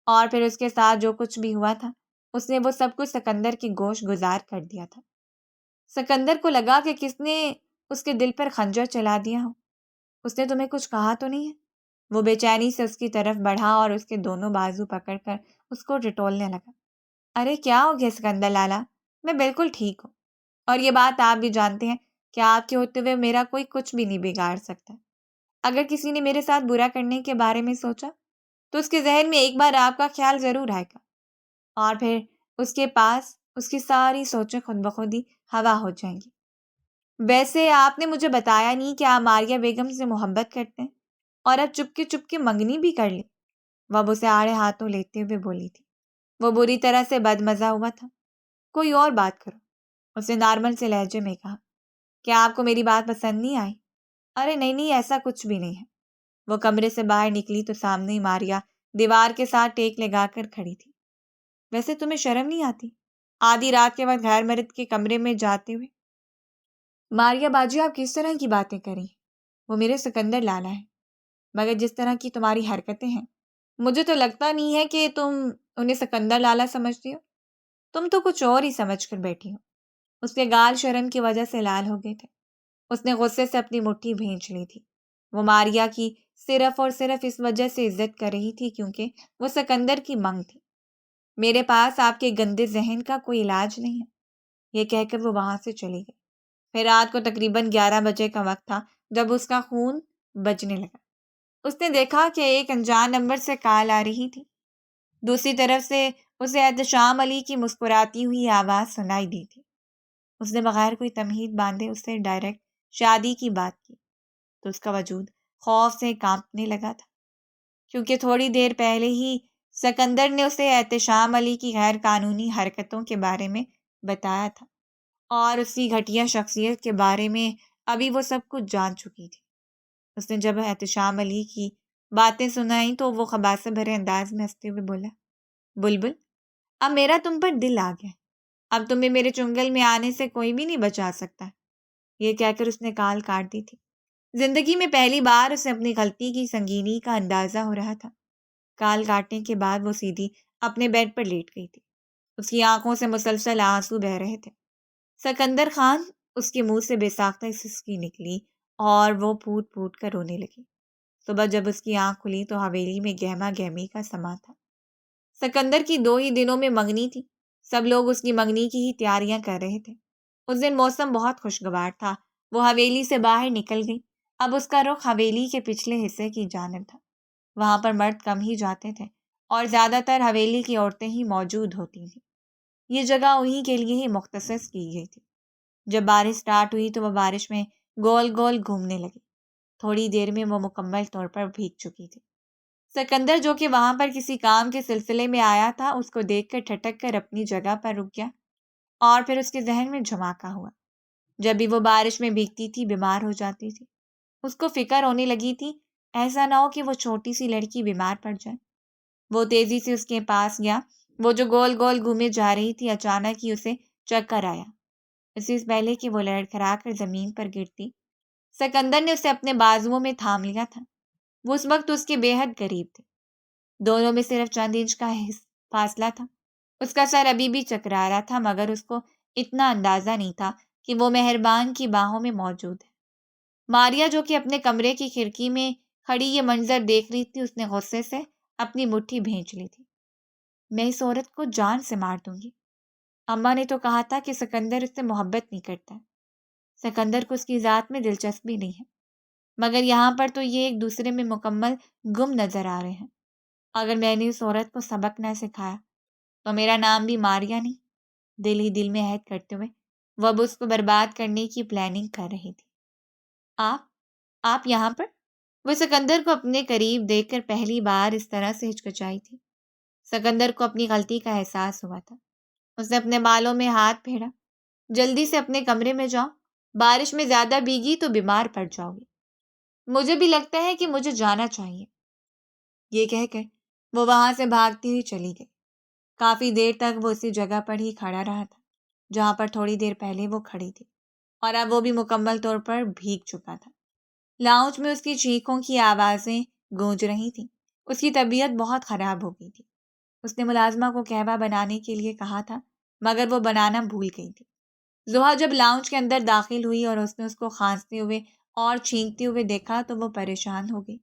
اور پھر اس کے ساتھ جو کچھ بھی ہوا تھا، اس نے وہ سب کچھ سکندر کی گوش گزار کر دیا تھا۔ سکندر کو لگا کہ کس نے اس کے دل پر خنجر چلا دیا ہو۔ اس نے تمہیں کچھ کہا تو نہیں ہے؟ وہ بے چینی سے اس کی طرف بڑھا اور اس کے دونوں بازو پکڑ کر اس کو ٹٹولنے لگا۔ ارے کیا ہو گیا سکندر لالا، میں بالکل ٹھیک ہوں، اور یہ بات آپ بھی جانتے ہیں کہ آپ کے ہوتے ہوئے میرا کوئی کچھ بھی نہیں بگاڑ سکتا۔ اگر کسی نے میرے ساتھ برا کرنے کے بارے میں سوچا تو اس کے ذہن میں ایک بار آپ کا خیال ضرور آئے گا، اور پھر اس کے پاس اس کی ساری سوچیں خود بخود ہی ہوا ہو جائیں گی۔ ویسے آپ نے مجھے بتایا نہیں کہ آپ ماریا بیگم سے محبت کرتے ہیں، اور اب چپ کے منگنی بھی کر لی۔ وہ اب اسے آڑے ہاتھوں لیتے ہوئے بولی تھی۔ وہ بری طرح سے بدمزہ ہوا تھا۔ کوئی اور بات کرو، اسے نارمل سے لہجے میں کہا۔ کیا آپ کو میری بات پسند نہیں آئی؟ ارے نہیں، ایسا کچھ بھی نہیں ہے۔ وہ کمرے سے باہر نکلی تو سامنے ہی ماریا دیوار کے ساتھ ٹیک لگا کر کھڑی تھی۔ ویسے تمہیں شرم نہیں آتی آدھی رات کے وقت غیر مرد کے کمرے میں جاتے ہوئے؟ ماریا باجی آپ کس طرح کی باتیں کریں؟ وہ میرے سکندر لالا ہے، مگر جس طرح کی تمہاری حرکتیں ہیں مجھے تو لگتا نہیں ہے کہ تم انہیں سکندر لالا سمجھتی ہو، تم تو کچھ اور ہی سمجھ کر بیٹھی ہو۔ اس کے گال شرم کی وجہ سے لال ہو گئے تھے۔ اس نے غصے سے اپنی مٹھی بھینچ لی تھی۔ وہ ماریا کی صرف اور صرف اس وجہ سے عزت کر رہی تھی کیونکہ وہ سکندر کی منگ تھی۔ میرے پاس آپ کے گندے ذہن کا کوئی علاج نہیں ہے، یہ کہہ کر وہ وہاں سے چلی گئی۔ پھر رات کو تقریباً 11 بجے کا وقت تھا جب اس کا خون بجنے لگا۔ اس نے دیکھا کہ ایک انجان نمبر سے کال آ رہی تھی۔ دوسری طرف سے اسے احتشام علی کی مسکراتی ہوئی آواز سنائی دی تھی۔ اس نے بغیر کوئی تمہید باندھے اس سے ڈائریکٹ شادی کی بات کی تو اس کا وجود خوف سے کانپنے لگا تھا، کیونکہ تھوڑی دیر پہلے ہی سکندر نے اسے احتشام علی کی غیر قانونی حرکتوں کے بارے میں بتایا تھا اور اس کی گھٹیا شخصیت کے بارے میں ابھی وہ سب کچھ جان چکی تھی۔ اس نے جب احتشام علی کی باتیں سنائیں تو وہ خباثت بھرے انداز میں ہنستے ہوئے بولا، بلبل، اب میرا تم پر دل آ گیا، اب تمہیں میرے چنگل میں آنے سے کوئی بھی نہیں بچا سکتا۔ یہ کہہ کر اس نے کال کاٹ دی تھی۔ زندگی میں پہلی بار اسے اپنی غلطی کی سنگینی کا اندازہ ہو رہا تھا۔ کال کاٹنے کے بعد وہ سیدھی اپنے بیڈ پر لیٹ گئی تھی۔ اس کی آنکھوں سے مسلسل آنسو بہہ رہے تھے۔ سکندر خان اس کے منہ سے بے ساختہ سسکی نکلی اور وہ پھوٹ پھوٹ کر رونے لگی۔ صبح جب اس کی آنکھ کھلی تو حویلی میں گہما گہمی کا سما تھا۔ سکندر کی 2 ہی دنوں میں منگنی تھی۔ سب لوگ اس کی منگنی کی ہی تیاریاں کر رہے تھے۔ اس دن موسم بہت خوشگوار تھا۔ وہ حویلی سے باہر نکل گئی۔ اب اس کا رخ حویلی کے پچھلے حصے کی جانب تھا۔ وہاں پر مرد کم ہی جاتے تھے اور زیادہ تر حویلی کی عورتیں ہی موجود ہوتی تھیں۔ یہ جگہ انہی کے لیے ہی مختص کی گئی تھی۔ جب بارش سٹارٹ ہوئی تو وہ بارش میں گول گول گھومنے لگی۔ تھوڑی دیر میں وہ مکمل طور پر بھیگ چکی تھی۔ سکندر جو کہ وہاں پر کسی کام کے سلسلے میں آیا تھا اس کو دیکھ کر ٹھٹک کر اپنی جگہ پر رک گیا اور پھر اس کے ذہن میں جھماکا ہوا۔ جب بھی وہ بارش میں بھیگتی تھی بیمار ہو جاتی تھی۔ اس کو فکر ہونے لگی تھی ایسا نہ ہو کہ وہ چھوٹی سی لڑکی بیمار پڑ جائے۔ وہ تیزی سے اس کے پاس گیا۔ وہ جو گول گول گھومے جا رہی تھی اچانک ہی اسے چکر آیا۔ اس سے پہلے کہ وہ لڑکھڑا کر زمین پر گرتی سکندر نے اسے اپنے بازوؤں میں تھام لیا تھا۔ وہ اس وقت اس کے بے حد قریب تھے۔ دونوں میں صرف چند انچ کا فاصلہ تھا۔ اس کا سر ابھی بھی چکرا رہا تھا مگر اس کو اتنا اندازہ نہیں تھا کہ وہ مہربان کی باہوں میں موجود ہے۔ ماریا جو کہ اپنے کمرے کی کھڑکی میں کھڑی یہ منظر دیکھ رہی تھی اس نے غصے سے اپنی مٹھی بھینچ لی تھی۔ میں اس عورت کو جان سے مار دوں گی۔ اماں نے تو کہا تھا کہ سکندر اس سے محبت نہیں کرتا۔ سکندر کو اس کی ذات میں دلچسپی نہیں ہے مگر یہاں پر تو یہ ایک دوسرے میں مکمل گم نظر آ رہے ہیں۔ اگر میں نے اس عورت کو سبق نہ سکھایا تو میرا نام بھی ماریا نہیں۔ دل ہی دل میں عہد کرتے ہوئے وہ اب اس کو برباد کرنے کی پلاننگ کر رہی تھی۔ آپ یہاں پر؟ وہ سکندر کو اپنے قریب دیکھ کر پہلی بار اس طرح سے ہچکچائی تھی۔ سکندر کو اپنی غلطی کا احساس ہوا تھا۔ اس نے اپنے بالوں میں ہاتھ پھیرا۔ جلدی سے اپنے کمرے میں جاؤ، بارش میں زیادہ بھیگی تو بیمار پڑ جاؤ گی۔ مجھے بھی لگتا ہے کہ مجھے جانا چاہیے۔ یہ کہہ کر وہ وہاں سے بھاگتی ہوئی چلی گئی۔ کافی دیر تک وہ اسی جگہ پر ہی کھڑا رہا تھا جہاں پر تھوڑی دیر پہلے وہ کھڑی تھی اور اب وہ بھی مکمل طور پر بھیگ چکا تھا۔ لاؤنج میں اس کی چیخوں کی آوازیں گونج رہی تھیں۔ اس کی طبیعت بہت خراب ہو گئی تھی۔ اس نے ملازمہ کو قہوہ بنانے کے لیے کہا تھا مگر وہ بنانا بھول گئی تھی۔ زحا جب لاؤنج کے اندر داخل ہوئی اور اس نے اس کو کھانستے ہوئے اور چھینکتے ہوئے دیکھا تو وہ پریشان ہو گئی۔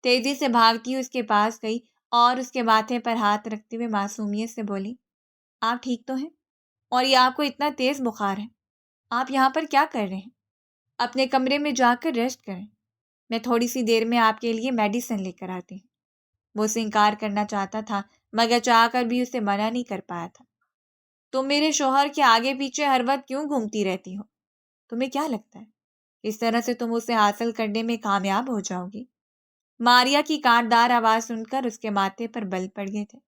تیزی سے بھاگتی ہوئی اس کے پاس گئی اور اس کے ماتھے پر ہاتھ رکھتے ہوئے معصومیت سے بولی، آپ ٹھیک تو ہیں؟ اور یہ آپ کو اتنا تیز بخار ہے، آپ یہاں پر کیا کر رہے ہیں؟ اپنے کمرے میں جا کر ریسٹ کریں، میں تھوڑی سی دیر میں آپ کے لیے میڈیسن لے کر آتی ہوں۔ وہ اسے انکار کرنا چاہتا تھا مگر چاہ کر بھی اسے منع نہیں کر پایا تھا۔ تم میرے شوہر کے آگے پیچھے ہر وقت کیوں گھومتی رہتی ہو؟ تمہیں کیا لگتا ہے اس طرح سے تم اسے حاصل کرنے میں کامیاب ہو جاؤ گی؟ ماریا کی کاٹدار آواز سن کر اس کے ماتھے پر بل پڑ گئے تھے۔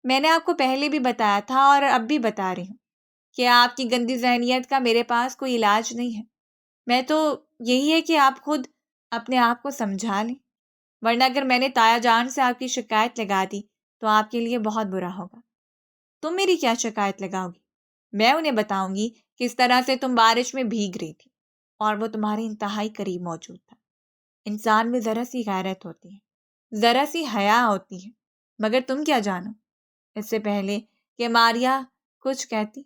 میں نے آپ کو پہلے بھی بتایا تھا اور اب بھی بتا رہی ہوں کہ آپ کی گندی ذہنیت کا میرے پاس کوئی علاج نہیں ہے۔ میں تو یہی ہے کہ آپ خود اپنے آپ کو سمجھا لیں، ورنہ اگر میں نے تایا جان سے آپ کی شکایت لگا دی تو آپ کے لیے بہت برا ہوگا۔ تم میری کیا شکایت لگاؤ گی؟ میں انہیں بتاؤں گی کس طرح سے تم بارش میں بھیگ رہی تھی۔ اور وہ تمہارے انتہائی قریب موجود تھا۔ انسان میں ذرا سی غیرت ہوتی ہے، ذرا سی حیا ہوتی ہے، مگر تم کیا جانو۔ اس سے پہلے کہ ماریا کچھ کہتی،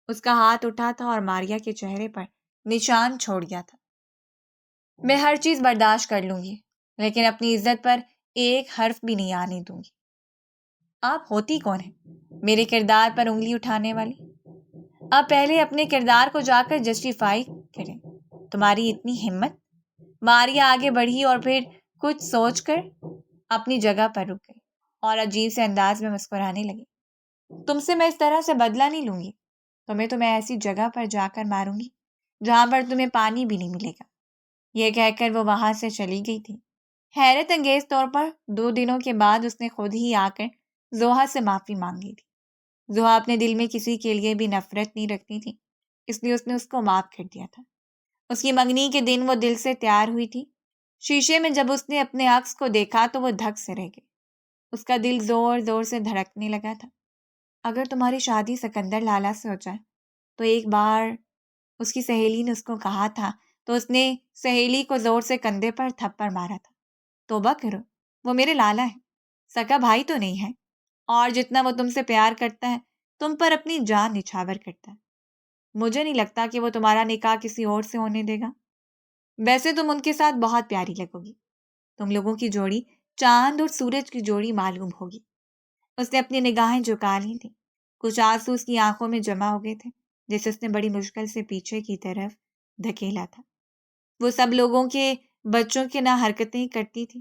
اس کا ہاتھ اٹھا تھا اور ماریا کے چہرے پر نشان چھوڑ گیا تھا۔ میں ہر چیز برداشت کر لوں گی، لیکن اپنی عزت پر ایک حرف بھی نہیں آنے دوں گی۔ آپ ہوتی کون ہیں میرے کردار پر انگلی اٹھانے والی؟ آپ پہلے اپنے کردار کو جا کر جسٹیفائی کریں۔ تمہاری اتنی ہمت؟ ماریا آگے بڑھی اور پھر کچھ سوچ کر اپنی جگہ پر رک گئی اور عجیب سے انداز میں مسکرانے لگی۔ تم سے میں اس طرح سے بدلہ نہیں لوں گی، تو میں ایسی جگہ پر جا کر ماروں گی جہاں پر تمہیں پانی بھی نہیں ملے گا۔ یہ کہہ کر وہ وہاں سے چلی گئی تھی۔ حیرت انگیز طور پر 2 دنوں کے بعد اس نے خود ہی آ کر زوہا سے معافی مانگی تھی۔ زوہا اپنے دل میں کسی کے لیے بھی نفرت نہیں رکھتی تھی، اس لیے اس نے اس کو معاف کر دیا تھا۔ اس کی منگنی کے دن وہ دل سے تیار ہوئی تھی۔ شیشے میں جب اس نے اپنے عکس کو دیکھا تو وہ دھک سے رہ گئی۔ اس کا دل زور زور سے دھڑکنے لگا تھا۔ اگر تمہاری شادی سکندر لالا سے ہو جائے تو ایک بار اس کی سہیلی نے اس کو کہا تھا، تو اس نے سہیلی کو زور سے کندھے پر تھپڑ مارا تھا۔ توبہ کرو، وہ میرے لالا ہے، سکا بھائی تو نہیں ہے، اور جتنا وہ تم سے پیار کرتا ہے تم پر اپنی جان نچھاور کرتا ہے۔ مجھے نہیں لگتا کہ وہ تمہارا نکاح کسی اور سے ہونے دے گا۔ ویسے تم ان کے ساتھ بہت پیاری لگو گی۔ تم لوگوں کی جوڑی چاند اور سورج کی جوڑی معلوم ہوگی۔ اس نے اپنی نگاہیں جھکا لی تھیں۔ کچھ آنسو اس کی آنکھوں میں جمع ہو گئے تھے، جسے اس نے بڑی مشکل سے پیچھے کی طرف دھکیلا تھا۔ وہ سب لوگوں کے بچوں کے نہ حرکتیں کرتی تھی۔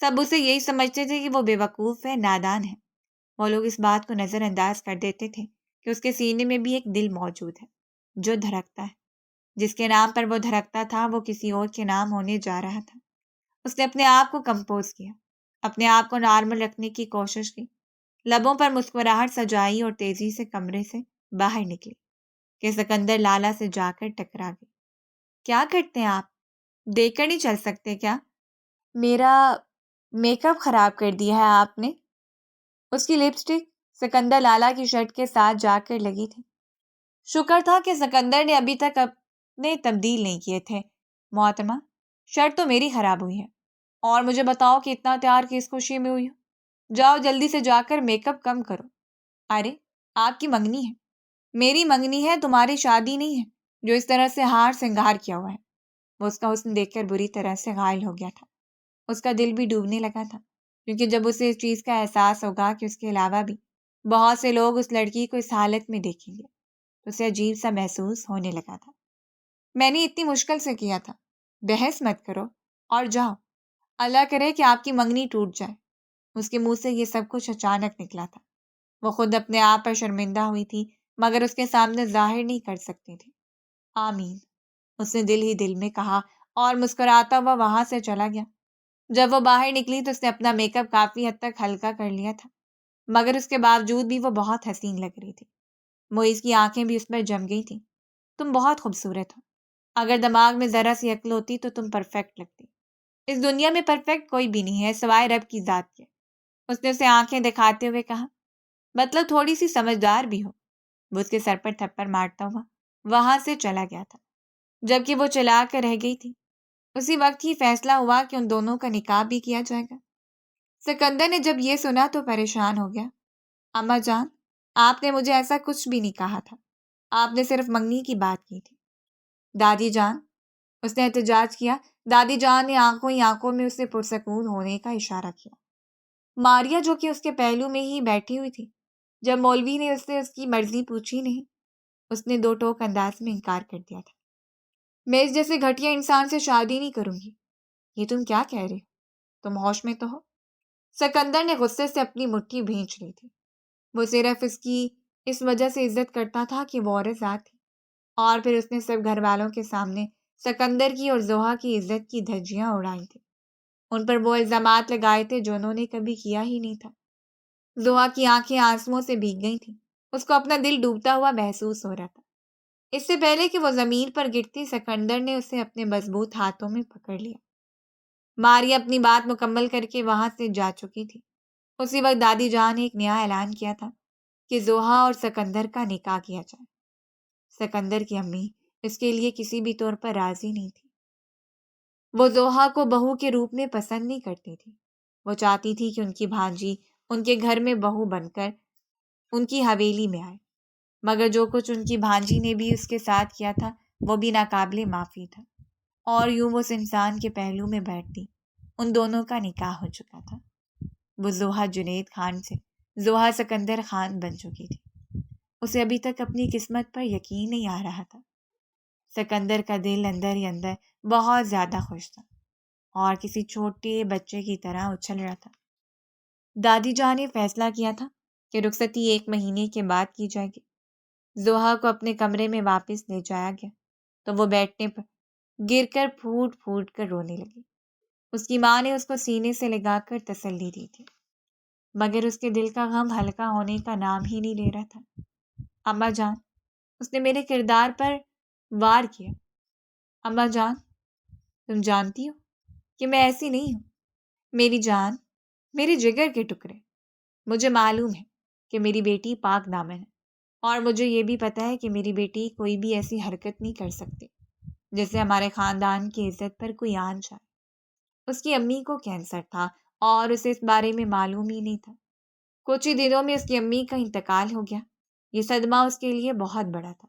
سب اسے یہی سمجھتے تھے کہ وہ بے وقوف ہے، نادان ہے۔ وہ لوگ اس بات کو نظر انداز کر دیتے تھے کہ اس کے سینے میں بھی ایک دل موجود ہے جو دھڑکتا ہے۔ جس کے نام پر وہ دھڑکتا تھا وہ کسی اور کے نام ہونے جا رہا تھا۔ اس نے اپنے آپ کو کمپوز کیا، اپنے آپ کو نارمل رکھنے کی کوشش کی، لبوں پر مسکراہٹ سجائی اور تیزی سے کمرے سے باہر نکلی کہ سکندر لالا سے جا کر ٹکرا گئی۔ کیا کرتے ہیں آپ؟ دیکھ کر نہیں چل سکتے کیا؟ میرا میک اپ خراب کر دیا ہے آپ نے۔ اس کی لپسٹک سکندر لالا کی شرٹ کے ساتھ جا کر لگی تھی۔ شکر تھا کہ سکندر نے ابھی تک اپنے تبدیل نہیں کیے تھے۔ محترمہ، شرٹ تو میری خراب ہوئی ہے، اور مجھے بتاؤ کہ اتنا تیار کس خوشی میں ہوئی ہو؟ جاؤ جلدی سے جا کر میک اپ کم کرو۔ ارے آپ کی منگنی ہے، میری منگنی ہے، تمہاری شادی نہیں ہے جو اس طرح سے ہار سنگار کیا ہوا ہے۔ وہ اس کا حسن دیکھ کر بری طرح سے غائل ہو گیا تھا۔ اس کا دل بھی ڈوبنے لگا تھا، کیونکہ جب اسے اس چیز کا احساس ہوگا کہ اس کے علاوہ بھی بہت سے لوگ اس لڑکی کو اس حالت میں دیکھیں گے تو اسے عجیب سا محسوس ہونے لگا تھا۔ میں نے اتنی مشکل سے کیا تھا، بحث مت کرو اور جاؤ، اللہ کرے کہ آپ کی منگنی ٹوٹ جائے۔ اس کے منہ سے یہ سب کچھ اچانک نکلا تھا۔ وہ خود اپنے آپ پر شرمندہ ہوئی تھی، مگر اس کے سامنے ظاہر نہیں کر سکتی تھی۔ آمین، اس نے دل ہی دل میں کہا اور مسکراتا ہوا وہاں سے چلا گیا۔ جب وہ باہر نکلی تو اس نے اپنا میک اپ کافی حد تک ہلکا کر لیا تھا، مگر اس کے باوجود بھی وہ بہت حسین لگ رہی تھی۔ معیز کی آنکھیں بھی اس پر جم گئی تھیں۔ تم بہت خوبصورت ہو، اگر دماغ میں ذرا سی عقل ہوتی تو تم پرفیکٹ لگتی۔ اس دنیا میں پرفیکٹ کوئی بھی نہیں ہے سوائے رب کی ذات کے، اس نے اسے آنکھیں دکھاتے ہوئے کہا۔ مطلب تھوڑی سی سمجھدار بھی ہو۔ وہ اس کے سر پر تھپڑ مارتا ہوا وہاں سے چلا گیا تھا۔ جبکہ وہ چلا کر رہ گئی تھی، اسی وقت ہی فیصلہ ہوا کہ ان دونوں کا نکاح بھی کیا جائے گا۔ سکندر نے جب یہ سنا تو پریشان ہو گیا۔ اماں جان، آپ نے مجھے ایسا کچھ بھی نہیں کہا تھا، آپ نے صرف منگنی کی بات کی تھی۔ دادی جان، اس نے احتجاج کیا۔ دادی جان نے آنکھوں ہی آنکھوں میں اسے پرسکون ہونے کا اشارہ کیا۔ ماریا جو کہ اس کے پہلو میں ہی بیٹھی ہوئی تھی، جب مولوی نے اس سے اس کی مرضی پوچھی نہیں، اس نے 2 ٹوک انداز میں انکار کر دیا تھا۔ میں اس جیسے گھٹیا انسان سے شادی نہیں کروں گی۔ یہ تم کیا کہہ رہے ہو؟ تم ہوش میں تو ہو؟ سکندر نے غصے سے اپنی مٹھی بھینچ لی تھی۔ وہ صرف اس کی اس وجہ سے عزت کرتا تھا کہ وہ عورت ذات تھی، اور پھر اس نے سب گھر والوں کے سامنے سکندر کی اور زوہا کی عزت کی دھجیاں اڑائی تھیں۔ ان پر وہ الزامات لگائے تھے جو انہوں نے کبھی کیا ہی نہیں تھا۔ زوہا کی آنکھیں آنسوؤں سے بھیگ گئی تھیں۔ اس کو اپنا دل ڈوبتا ہوا محسوس ہو رہا تھا۔ اس سے پہلے کہ وہ زمین پر گرتی، سکندر نے اسے اپنے مضبوط ہاتھوں میں پکڑ لیا۔ ماریا اپنی بات مکمل کر کے وہاں سے جا چکی تھی۔ اسی وقت دادی جان نے ایک نیا اعلان کیا تھا کہ زوہا اور سکندر کا نکاح کیا جائے۔ سکندر کی امی اس کے لیے کسی بھی طور پر راضی نہیں تھی۔ وہ زوہا کو بہو کے روپ میں پسند نہیں کرتی تھی۔ وہ چاہتی تھی کہ ان کی بھانجی ان کے گھر میں بہو بن کر ان کی حویلی میں آئے، مگر جو کچھ ان کی بھانجی نے بھی اس کے ساتھ کیا تھا وہ بھی ناقابل معافی تھا، اور یوں وہ اس انسان کے پہلو میں بیٹھتی۔ ان دونوں کا نکاح ہو چکا تھا۔ وہ زوہا جنید خان سے زوہا سکندر خان بن چکی تھی۔ اسے ابھی تک اپنی قسمت پر یقین نہیں آ رہا تھا۔ سکندر کا دل اندر ہی اندر بہت زیادہ خوش تھا اور کسی چھوٹے بچے کی طرح اچھل رہا تھا۔ دادی جان نے فیصلہ کیا تھا کہ رخصتی 1 مہینے کے بعد کی جائے گی۔ زوہا کو اپنے کمرے میں واپس لے جایا گیا تو وہ بیٹھنے پر گر کر پھوٹ پھوٹ کر رونے لگی۔ اس کی ماں نے اس کو سینے سے لگا کر تسلی دی تھی، مگر اس کے دل کا غم ہلکا ہونے کا نام ہی نہیں لے رہا تھا۔ اماں جان، اس نے میرے کردار پر وار کیا۔ اماں جان، تم جانتی ہو کہ میں ایسی نہیں ہوں۔ میری جان، میرے جگر کے ٹکڑے، مجھے معلوم ہے کہ میری بیٹی پاک دامن ہے، اور مجھے یہ بھی پتہ ہے کہ میری بیٹی کوئی بھی ایسی حرکت نہیں کر سکتی جس سے ہمارے خاندان کی عزت پر کوئی آن جائے۔ اس کی امی کو کینسر تھا اور اسے اس بارے میں معلوم ہی نہیں تھا۔ کچھ ہی دنوں میں اس کی امی کا انتقال ہو گیا۔ یہ صدمہ اس کے لیے بہت بڑا تھا۔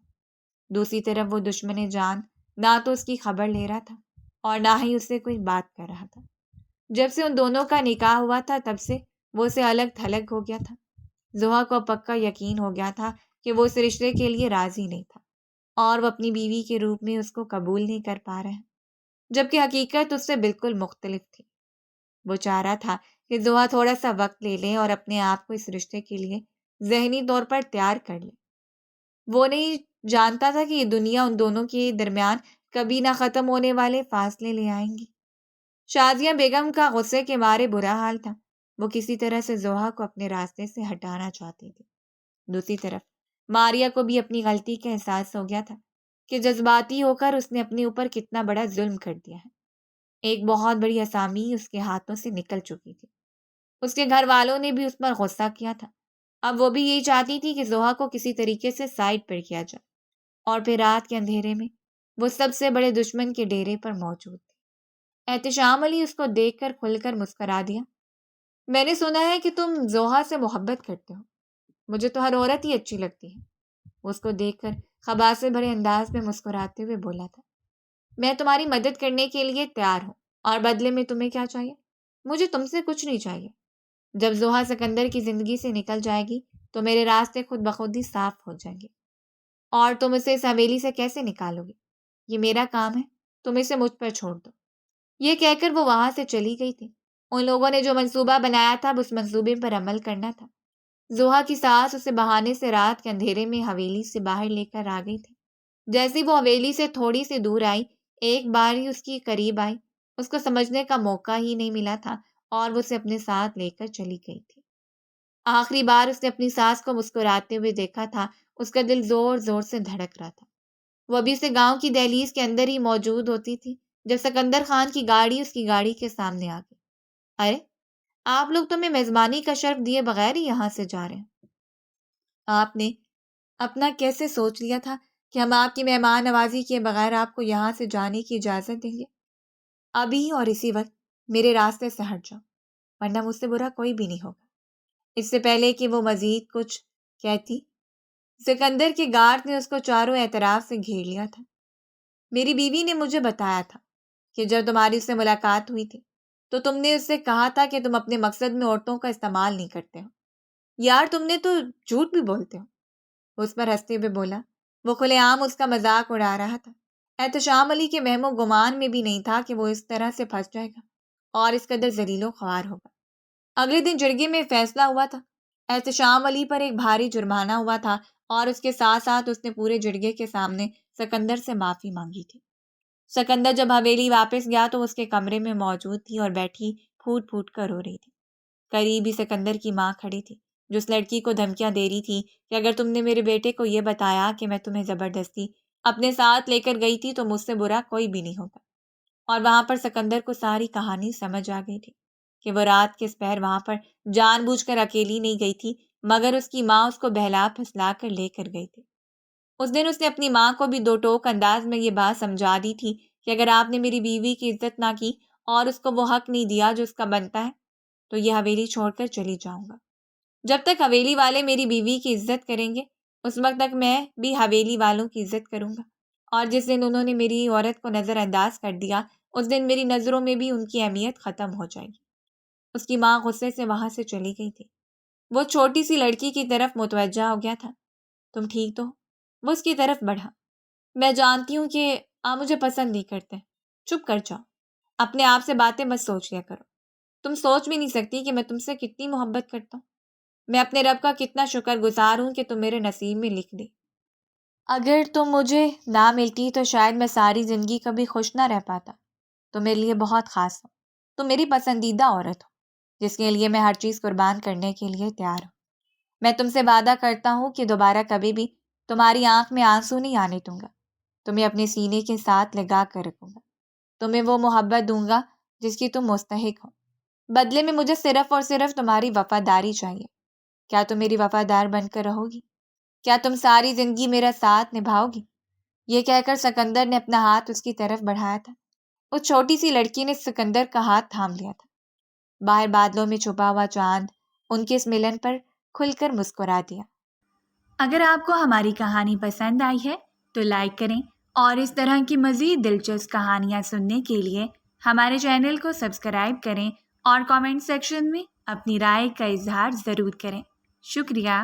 دوسری طرف وہ دشمن جان نہ تو اس کی خبر لے رہا تھا اور نہ ہی اس سے کوئی بات کر رہا تھا۔ جب سے ان دونوں کا نکاح ہوا تھا تب سے وہ اسے الگ تھلگ ہو گیا تھا۔ زوہا کو پکا یقین ہو گیا تھا کہ وہ اس رشتے کے لیے راضی نہیں تھا اور وہ اپنی بیوی کے روپ میں اس کو قبول نہیں کر پا رہا، جبکہ حقیقت اس سے بالکل مختلف تھی۔ وہ چاہ رہا تھا کہ زوہا تھوڑا سا وقت لے لے اور اپنے آپ کو اس رشتے کے لیے ذہنی طور پر تیار کر لے۔ وہ نہیں جانتا تھا کہ یہ دنیا ان دونوں کے درمیان کبھی نہ ختم ہونے والے فاصلے لے آئیں گی۔ شازیہ بیگم کا غصے کے مارے برا حال تھا۔ وہ کسی طرح سے زوہا کو اپنے راستے سے ہٹانا چاہتی تھی۔ دوسری طرف ماریا کو بھی اپنی غلطی کا احساس ہو گیا تھا کہ جذباتی ہو کر اس نے اپنے اوپر کتنا بڑا ظلم کر دیا ہے۔ ایک بہت بڑی اسامی اس کے ہاتھوں سے نکل چکی تھی۔ اس کے گھر والوں نے بھی اس پر غصہ کیا تھا۔ اب وہ بھی یہی چاہتی تھی کہ زوہا کو کسی طریقے سے سائڈ پر کیا جائے، اور پھر رات کے اندھیرے میں وہ سب سے بڑے دشمن کے ڈیرے پر موجود تھی۔ احتشام علی اس کو دیکھ کر کھل کر مسکرا دیا۔ میں نے سنا ہے کہ تم زوہا سے محبت کرتے ہو۔ مجھے تو ہر عورت ہی اچھی لگتی ہے۔ وہ اس کو دیکھ کر خباثت سے بھرے انداز میں مسکراتے ہوئے بولا تھا۔ میں تمہاری مدد کرنے کے لیے تیار ہوں، اور بدلے میں تمہیں کیا چاہیے؟ مجھے تم سے کچھ نہیں چاہیے۔ جب زوہا سکندر کی زندگی سے نکل جائے گی تو میرے راستے خود بخود ہی صاف ہو جائیں گے، اور تم اسے اس حویلی سے کیسے نکالو گے؟ یہ میرا کام ہے، تم اسے مجھ پر چھوڑ دو۔ یہ کہہ کر وہ وہاں سے چلی گئی تھی۔ ان لوگوں نے جو منصوبہ بنایا تھا اب اس منصوبے پر عمل کرنا تھا۔ زوہا کی ساس اسے بہانے سے رات کے اندھیرے میں حویلی سے باہر لے کر آ گئی تھی۔ جیسی وہ حویلی سے تھوڑی سی دور آئی، ایک بار ہی اس کی قریب آئی، اس کو سمجھنے کا موقع ہی نہیں ملا تھا اور وہ اسے اپنے ساتھ لے کر چلی گئی تھی۔ آخری بار اس نے اپنی ساس کو مسکراتے ہوئے دیکھا تھا، اس کا دل زور زور سے دھڑک رہا تھا۔ وہ ابھی سے گاؤں کی دہلیز کے اندر ہی موجود ہوتی تھی جب سکندر خان کی گاڑی اس کی گاڑی کے سامنے آ گئی۔ ارے، آپ لوگ تو میں میزبانی کا شرف دیے بغیر ہی یہاں سے جا رہے ہیں۔ آپ نے اپنا کیسے سوچ لیا تھا کہ ہم آپ کی مہمان نوازی کیے بغیر آپ کو یہاں سے جانے کی اجازت دیں گے؟ ابھی اور اسی وقت میرے راستے سے ہٹ جاؤ، ورنہ مجھ سے برا کوئی بھی نہیں ہوگا۔ اس سے پہلے کہ وہ مزید کچھ کہتی، سکندر کے گارد نے اس کو چاروں اعتراف سے گھیر لیا تھا۔ میری بیوی نے مجھے بتایا تھا کہ جب تمہاری اس سے ملاقات ہوئی تھی تو تم نے اس سے کہا تھا کہ تم اپنے مقصد میں عورتوں کا استعمال نہیں کرتے ہو۔ یار، تم نے تو جھوٹ بھی بولتے ہو، اس پر ہنستے ہوئے بولا۔ وہ کھلے عام اس کا مذاق اڑا رہا تھا۔ احتشام علی کے وہم و گمان میں بھی نہیں تھا کہ وہ اس طرح سے پھنس جائے گا اور اس قدر ذلیل و خوار ہوگا۔ اگلے دن جرگے میں فیصلہ ہوا تھا۔ احتشام علی پر ایک بھاری جرمانہ ہوا تھا اور اس کے ساتھ ساتھ اس نے پورے جرگے کے سامنے سکندر سے معافی مانگی تھی۔ سکندر جب حویلی واپس گیا تو اس کے کمرے میں موجود تھی اور بیٹھی پھوٹ پھوٹ کر رو رہی تھی۔ قریب ہی سکندر کی ماں کھڑی تھی جو اس لڑکی کو دھمکیاں دے رہی تھی کہ اگر تم نے میرے بیٹے کو یہ بتایا کہ میں تمہیں زبردستی اپنے ساتھ لے کر گئی تھی تو مجھ سے برا کوئی بھی نہیں ہوگا۔ اور وہاں پر سکندر کو ساری کہانی سمجھ آ گئی تھی کہ وہ رات کے اس پہر وہاں پر جان بوجھ کر اکیلی نہیں گئی تھی، مگر اس کی ماں اس کو بہلا پھسلا کر لے کر گئی تھی۔ اس دن اس نے اپنی ماں کو بھی 2 ٹوک انداز میں یہ بات سمجھا دی تھی کہ اگر آپ نے میری بیوی کی عزت نہ کی اور اس کو وہ حق نہیں دیا جو اس کا بنتا ہے تو یہ حویلی چھوڑ کر چلی جاؤں گا۔ جب تک حویلی والے میری بیوی کی عزت کریں گے اس وقت تک میں بھی حویلی والوں کی عزت کروں گا، اور جس دن انہوں نے میری عورت کو نظر انداز کر دیا اس دن میری نظروں میں بھی ان کی اہمیت ختم ہو جائے گی۔ اس کی ماں غصے سے وہاں سے چلی گئی تھی۔ وہ چھوٹی سی لڑکی کی طرف متوجہ ہو گیا تھا۔ تم ٹھیک تو ہو؟ وہ اس کی طرف بڑھا۔ میں جانتی ہوں کہ آپ مجھے پسند نہیں کرتے۔ چپ کر جاؤ، اپنے آپ سے باتیں مت سوچ لیا کرو۔ تم سوچ بھی نہیں سکتی کہ میں تم سے کتنی محبت کرتا ہوں۔ میں اپنے رب کا کتنا شکر گزار ہوں کہ تم میرے نصیب میں لکھ دی۔ اگر تم مجھے نہ ملتی تو شاید میں ساری زندگی کبھی خوش نہ رہ پاتا۔ تم میرے لیے بہت خاص ہو۔ تم میری پسندیدہ عورت ہو جس کے لیے میں ہر چیز قربان کرنے کے لیے تیار ہوں۔ میں تم سے وعدہ کرتا ہوں کہ دوبارہ کبھی بھی تمہاری آنکھ میں آنسو نہیں آنے دوں گا۔ تمہیں اپنے سینے کے ساتھ لگا کر رکھوں گا۔ تمہیں وہ محبت دوں گا جس کی تم مستحق ہو۔ بدلے میں مجھے صرف اور صرف تمہاری وفاداری چاہیے۔ کیا تم میری وفادار بن کر رہو گی؟ کیا تم ساری زندگی میرا ساتھ نبھاؤ گی؟ یہ کہہ کر سکندر نے اپنا ہاتھ اس کی طرف بڑھایا تھا۔ اس چھوٹی سی لڑکی نے سکندر کا ہاتھ تھام لیا تھا۔ باہر بادلوں میں چھپا ہوا چاند ان کے اس ملن پر کھل کر مسکرا دیا۔ اگر آپ کو ہماری کہانی پسند آئی ہے تو لائک کریں، اور اس طرح کی مزید دلچسپ کہانیاں سننے کے لیے ہمارے چینل کو سبسکرائب کریں اور کامنٹ سیکشن میں اپنی رائے کا اظہار ضرور کریں۔ شکریہ۔